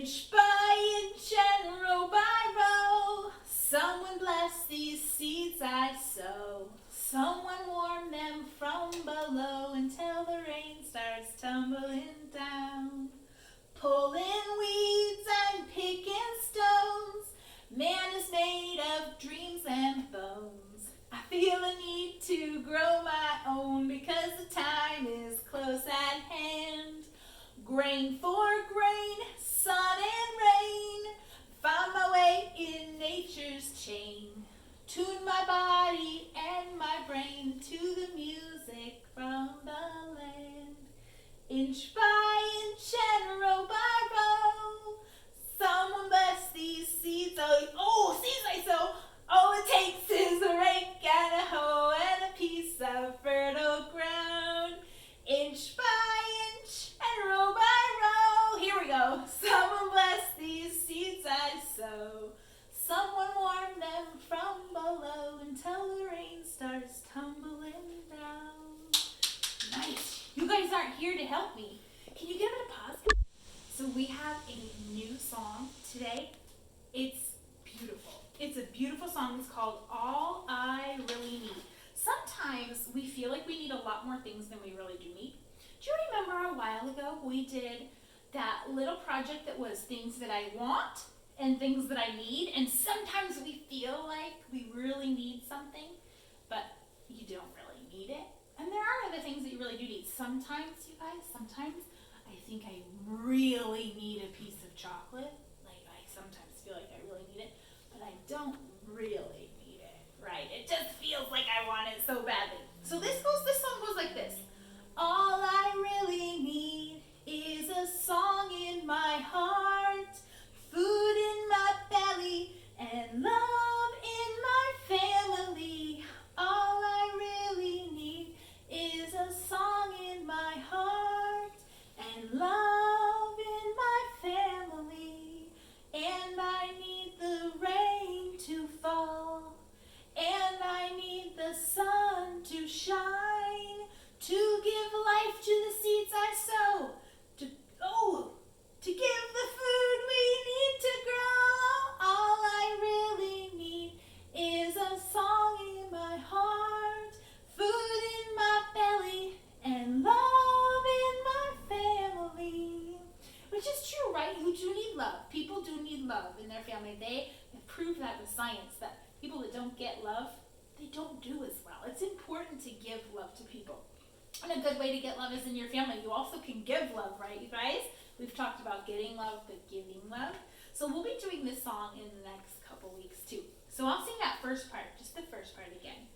Inch by inch and row by row, someone bless these seeds I sow. Someone warm them from below until the rain starts tumbling down. Pulling weeds and picking stones, man is made of dreams and bones. I feel a need to grow my own because the time is close at hand. Grain for grain, sun and rain, found my way in nature's chain. Tune my body and my brain to the music from the land. Inch by inch and row by row, someone bless these seeds. Seeds I sow. All it takes is a rake and a hoe and a piece of fertile ground. Inch by inch and row by row. Here we go. Someone bless these seeds I sow. Someone warm them from below until the rain starts tumbling down. Nice. You guys aren't here to help me. Can you give it a pause? So we have a new song today. It's beautiful. It's a beautiful song. It's called All I Really Need. Sometimes we feel like we need a lot more things than we really do need. Do you remember a while ago we did that little project that was things that I want and things that I need? And sometimes we feel like we really need something, but you don't really need it. And there are other things that you really do need. Sometimes, you guys, I think I really need a piece of chocolate. Like I sometimes feel like I really need it, but I don't really need it, right? It just feels like I want it so badly. So this song goes like this. All I really need is a song in my heart, food in my belly, and love in my family. All I really need is a song in my heart, and love in my family. And I need the rain to fall, and I need the sun to shine, to give life to the seeds I sow, to give the food we need to grow. All I really need is a song in my heart, food in my belly, and love in my family. Which is true, right? You do need love. People do need love in their family. They have proved that with science, that people that don't get love, they don't do as well. It's important to give love to people. And a good way to get love is in your family. You also can give love, right, you guys? We've talked about getting love, but giving love. So we'll be doing this song in the next couple weeks too. So I'll sing that first part, just the first part again.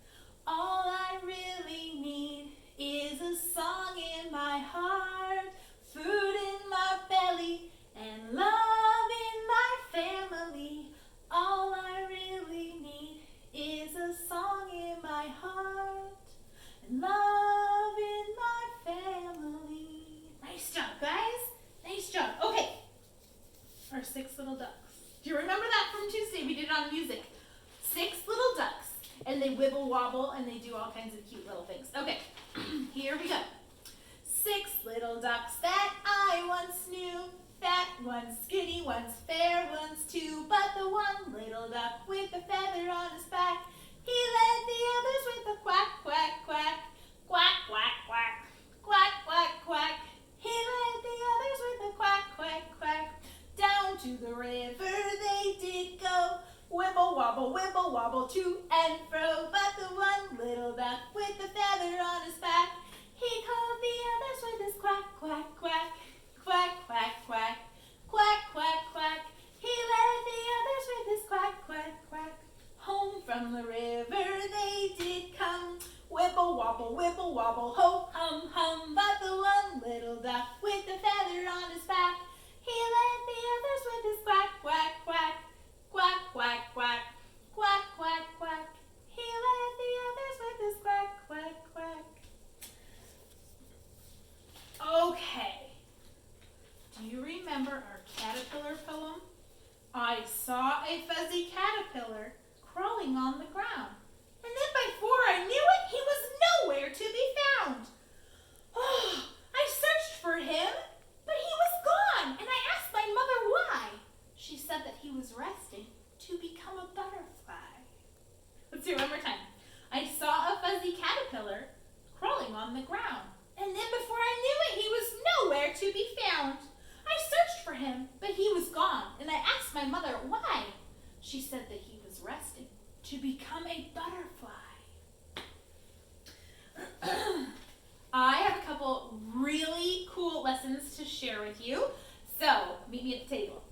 All I really need is a song in my heart, food in my belly, and love in my family. All I really need is a song in my heart, and love in my family. Nice job, guys. Nice job. Okay. Our 6 little ducks. Do you remember that from Tuesday? We did it on music. 6 little ducks. And they wibble wobble and they do all kinds of cute little things. Okay. Here we go. 6 little ducks that I once knew. Fat, one's skinny, one's fair, one's two. But the one little duck with a feather on his back, he led the others with a quack, quack, quack. Quack, quack, quack. Quack, quack, quack. He led the others with a quack, quack, quack. Down to the river they did go. Wibble wobble to and fro. But the one little duck with the feather on his back, he called the others with his quack, quack, quack. Quack, quack, quack. Quack, quack, quack. He led the others with his quack, quack, quack. Home from the river they did come. Wibble wobble, ho, hum, hum. But the one little duck with the feather on his back, he led the others with his quack, quack, quack. Quack, quack, quack. Quack, quack, quack. He lessons to share with you. So, meet me at the table.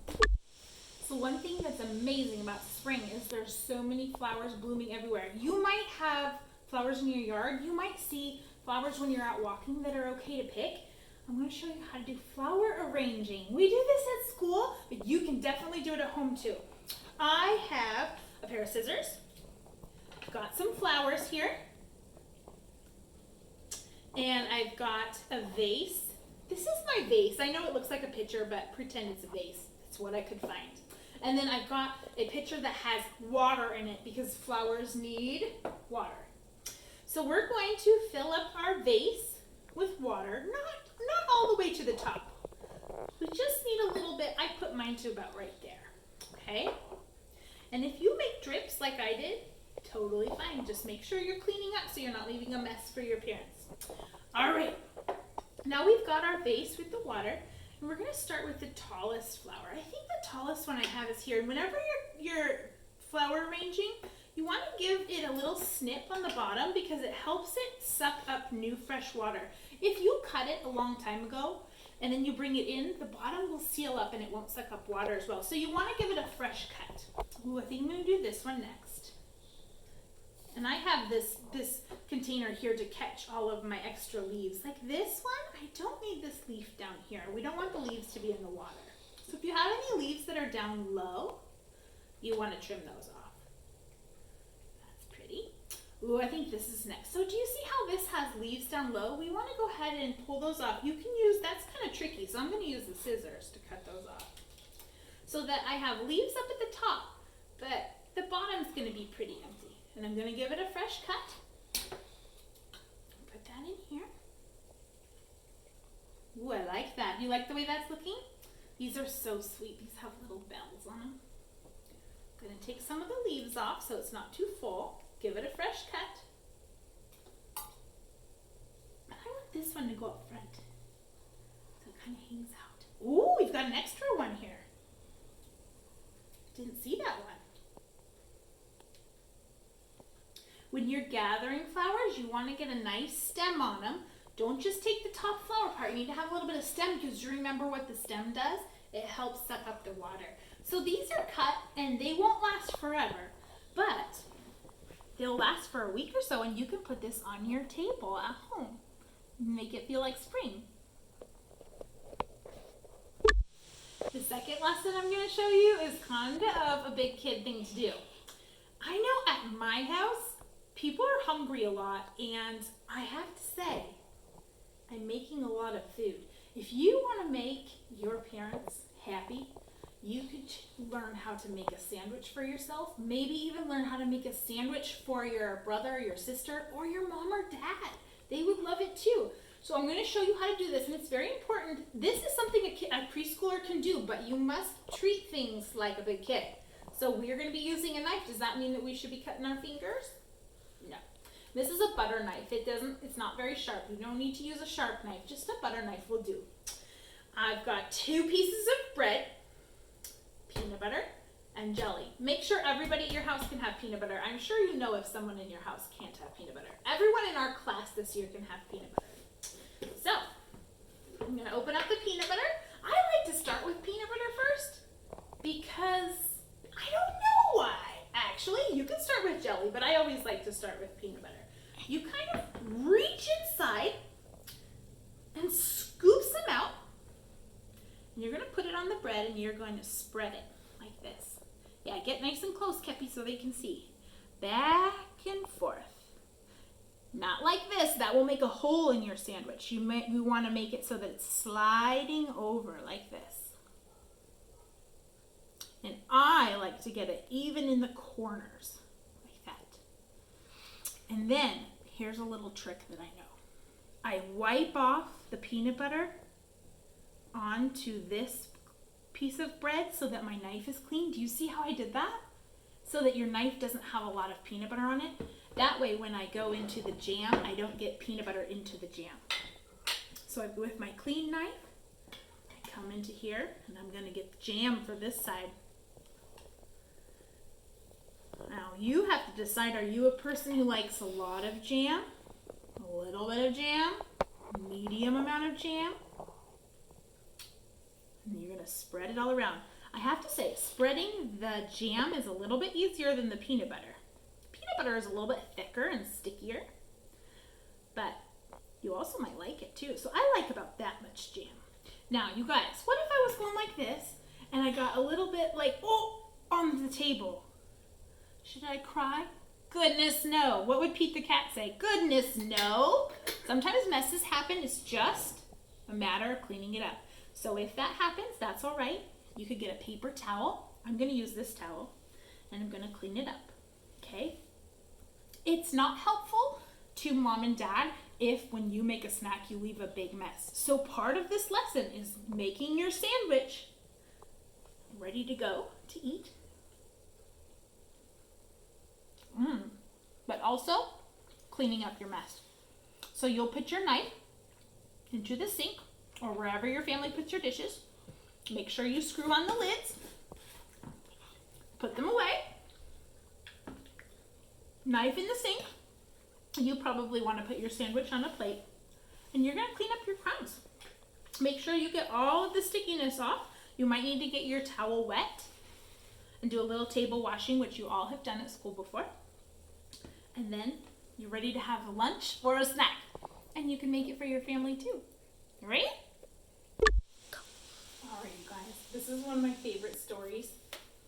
So one thing that's amazing about spring is there's so many flowers blooming everywhere. You might have flowers in your yard. You might see flowers when you're out walking that are okay to pick. I'm going to show you how to do flower arranging. We do this at school, but you can definitely do it at home too. I have a pair of scissors. I've got some flowers here. And I've got a vase. This is my vase. I know it looks like a pitcher, but pretend it's a vase. It's what I could find. And then I've got a pitcher that has water in it because flowers need water. So we're going to fill up our vase with water, not all the way to the top. We just need a little bit. I put mine to about right there, okay? And if you make drips like I did, totally fine. Just make sure you're cleaning up so you're not leaving a mess for your parents. All right, now we've got our vase with the water. And we're going to start with the tallest flower. I think the tallest one I have is here. And whenever you're flower arranging, you want to give it a little snip on the bottom because it helps it suck up new fresh water. If you cut it a long time ago and then you bring it in, the bottom will seal up and it won't suck up water as well. So you want to give it a fresh cut. Ooh, I think I'm going to do this one next. And I have this container here to catch all of my extra leaves. Like this one, I don't need this leaf down here. We don't want the leaves to be in the water. So if you have any leaves that are down low, you want to trim those off. That's pretty. Ooh, I think this is next. So do you see how this has leaves down low? We want to go ahead and pull those off. You can use, that's kind of tricky, so I'm going to use the scissors to cut those off. So that I have leaves up at the top, but the bottom's going to be pretty empty. And I'm going to give it a fresh cut. Put that in here. Ooh, I like that. You like the way that's looking? These are so sweet. These have little bells on them. I'm going to take some of the leaves off so it's not too full. Give it a fresh cut. I want this one to go up front. So it kind of hangs out. Ooh, we've got an extra one here. Didn't see that one. When you're gathering flowers, you want to get a nice stem on them. Don't just take the top flower part. You need to have a little bit of stem because you remember what the stem does? It helps suck up the water. So these are cut and they won't last forever, but they'll last for a week or so and you can put this on your table at home. Make it feel like spring. The second lesson I'm going to show you is kind of a big kid thing to do. I know at my house, people are hungry a lot, and I have to say, I'm making a lot of food. If you want to make your parents happy, you could learn how to make a sandwich for yourself, maybe even learn how to make a sandwich for your brother, your sister, or your mom or dad. They would love it too. So I'm going to show you how to do this, and it's very important. This is something a preschooler can do, but you must treat things like a big kid. So we're going to be using a knife. Does that mean that we should be cutting our fingers? No. This is a butter knife. It's not very sharp. You don't need to use a sharp knife. Just a butter knife will do. I've got 2 pieces of bread, peanut butter, and jelly. Make sure everybody at your house can have peanut butter. I'm sure you know if someone in your house can't have peanut butter. Everyone in our class this year can have peanut butter. So, I'm going to open up the peanut butter. I like to start with peanut butter first because I don't know why. Actually, you can start with jelly, but I always like to start with peanut butter. You kind of reach inside and scoop some out. And you're going to put it on the bread and you're going to spread it like this. Yeah, get nice and close, Kepi, so they can see. Back and forth. Not like this. That will make a hole in your sandwich. You want to make it so that it's sliding over like this. And I like to get it even in the corners, like that. And then, here's a little trick that I know. I wipe off the peanut butter onto this piece of bread so that my knife is clean. Do you see how I did that? So that your knife doesn't have a lot of peanut butter on it. That way, when I go into the jam, I don't get peanut butter into the jam. So with my clean knife, I come into here, and I'm going to get the jam for this side. Now, you have to decide, are you a person who likes a lot of jam, a little bit of jam, medium amount of jam, to spread it all around. I have to say, spreading the jam is a little bit easier than the peanut butter. Peanut butter is a little bit thicker and stickier, but you also might like it too. So I like about that much jam. Now, you guys, what if I was going like this and I got a little bit like, on the table? Should I cry? Goodness, no. What would Pete the cat say? Goodness, no. Sometimes messes happen. It's just a matter of cleaning it up. So if that happens, that's all right. You could get a paper towel. I'm going to use this towel, and I'm going to clean it up, okay? It's not helpful to mom and dad if when you make a snack, you leave a big mess. So part of this lesson is making your sandwich ready to go to eat. But also cleaning up your mess. So you'll put your knife into the sink or wherever your family puts your dishes. Make sure you screw on the lids. Put them away. Knife in the sink. You probably want to put your sandwich on a plate. And you're going to clean up your crumbs. Make sure you get all of the stickiness off. You might need to get your towel wet and do a little table washing, which you all have done at school before. And then you're ready to have a lunch or a snack. And you can make it for your family too. Ready? All right, you guys. This is one of my favorite stories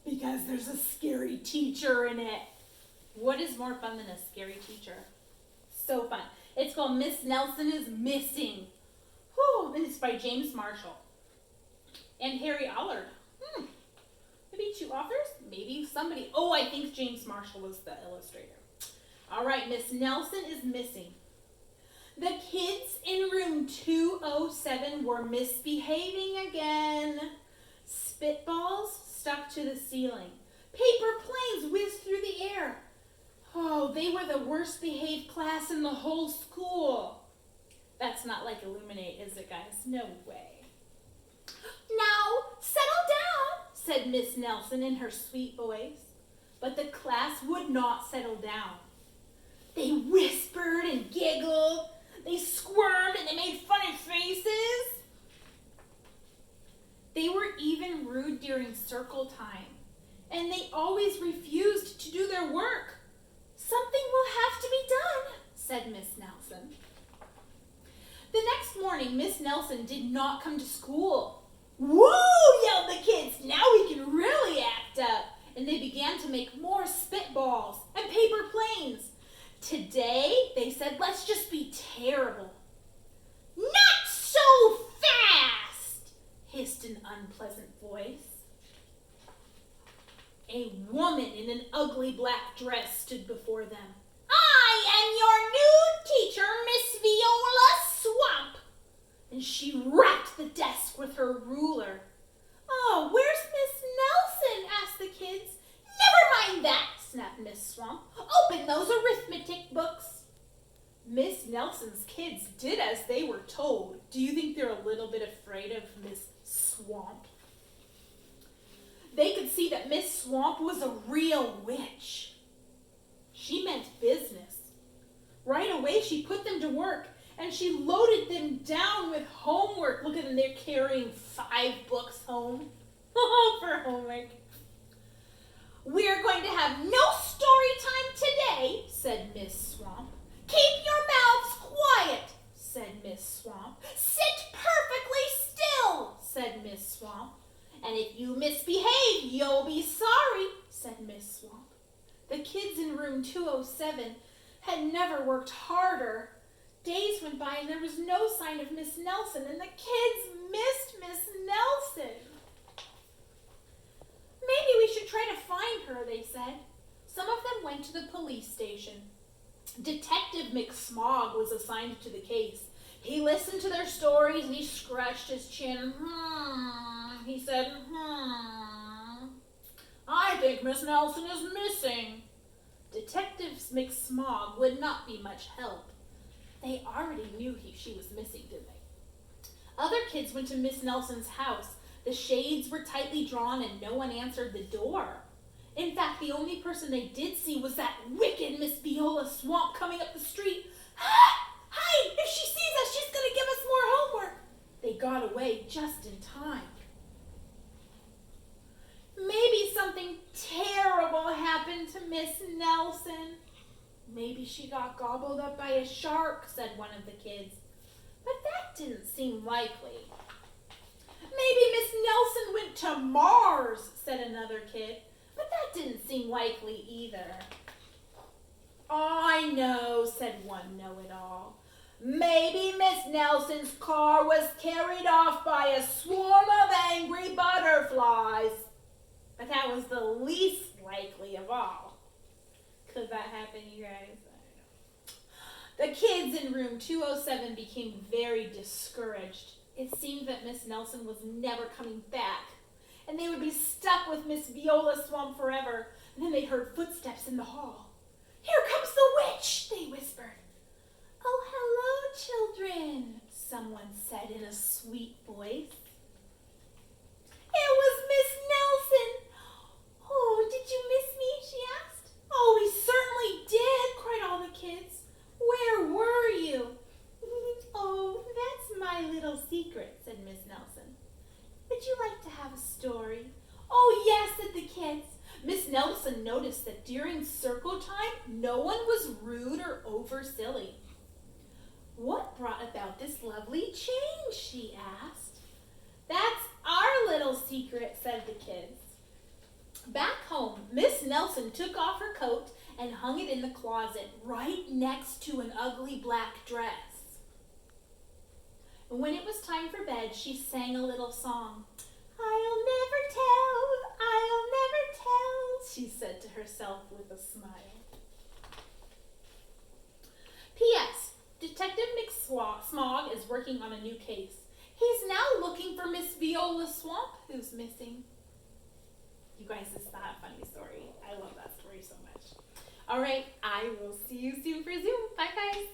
because there's a scary teacher in it. What is more fun than a scary teacher? So fun. It's called Miss Nelson is Missing. Whew, and it's by James Marshall and Harry Allard. Maybe two authors? Maybe somebody. Oh, I think James Marshall was the illustrator. All right, Miss Nelson is Missing. The kids in room 207 were misbehaving again. Spitballs stuck to the ceiling. Paper planes whizzed through the air. Oh, they were the worst behaved class in the whole school. That's not like Illuminate, is it, guys? No way. Now, settle down, said Miss Nelson in her sweet voice. But the class would not settle down. They whispered and giggled. They squirmed and they made funny faces. They were even rude during circle time. And they always refused to do their work. Something will have to be done, said Miss Nelson. The next morning, Miss Nelson did not come to school. Woo, yelled the kids. Now we can really act up. And they began to make more spitballs and paper planes. Today, they said, let's just be terrible. Not so fast, hissed an unpleasant voice. A woman in an ugly black dress stood before them. I am your new teacher, Miss Viola Swamp. And she rapped the desk with her ruler. Oh, where's Miss Nelson? Asked the kids. Never mind that, snapped Miss Swamp. Open those arithmetic books. Miss Nelson's kids did as they were told. Do you think they're a little bit afraid of Miss Swamp? They could see that Miss Swamp was a real witch. She meant business. Right away, she put them to work, and she loaded them down with homework. Look at them, they're carrying 5 books home for homework. We're going to have no story time today, said Miss Swamp. Keep your mouths quiet, said Miss Swamp. Sit perfectly still, said Miss Swamp. And if you misbehave, you'll be sorry, said Miss Swamp. The kids in room 207 had never worked harder. Days went by and there was no sign of Miss Nelson, and the kids missed Miss Nelson. Maybe we should try to find her, they said. Some of them went to the police station. Detective McSmog was assigned to the case. He listened to their stories and he scratched his chin. He said, I think Miss Nelson is missing. Detective McSmog would not be much help. They already knew she was missing, didn't they? Other kids went to Miss Nelson's house. The shades were tightly drawn and no one answered the door. In fact, the only person they did see was that wicked Miss Viola Swamp coming up the street. Hi! If she sees us, she's going to give us more homework. They got away just in time. Maybe something terrible happened to Miss Nelson. Maybe she got gobbled up by a shark, said one of the kids. But that didn't seem likely. Maybe Miss Nelson went to Mars, said another kid. But that didn't seem likely either. I know, said one know-it-all. Maybe Miss Nelson's car was carried off by a swarm of angry butterflies. But that was the least likely of all. Could that happen, you guys? I don't know. The kids in room 207 became very discouraged. It seemed that Miss Nelson was never coming back, and they would be stuck with Miss Viola Swamp forever. And then they heard footsteps in the hall. Here comes the witch, they whispered. Oh, hello, children, someone said in a sweet voice. It was Miss Nelson. Oh, did you miss me, she asked. Oh, we certainly did, cried all the kids. Where were you? Oh, that's my little secret, said Miss Nelson. Would you like to have a story? Oh, yes, said the kids. Miss Nelson noticed that during circle time, no one was rude or over silly. What brought about this lovely change, she asked. That's our little secret, said the kids. Back home, Miss Nelson took off her coat and hung it in the closet right next to an ugly black dress. And when it was time for bed, she sang a little song. I'll never tell, she said to herself with a smile. P.S. Detective McSmog is working on a new case. He's now looking for Miss Viola Swamp, who's missing. You guys, it's not a funny story. I love that story so much. All right, I will see you soon for Zoom. Bye, guys.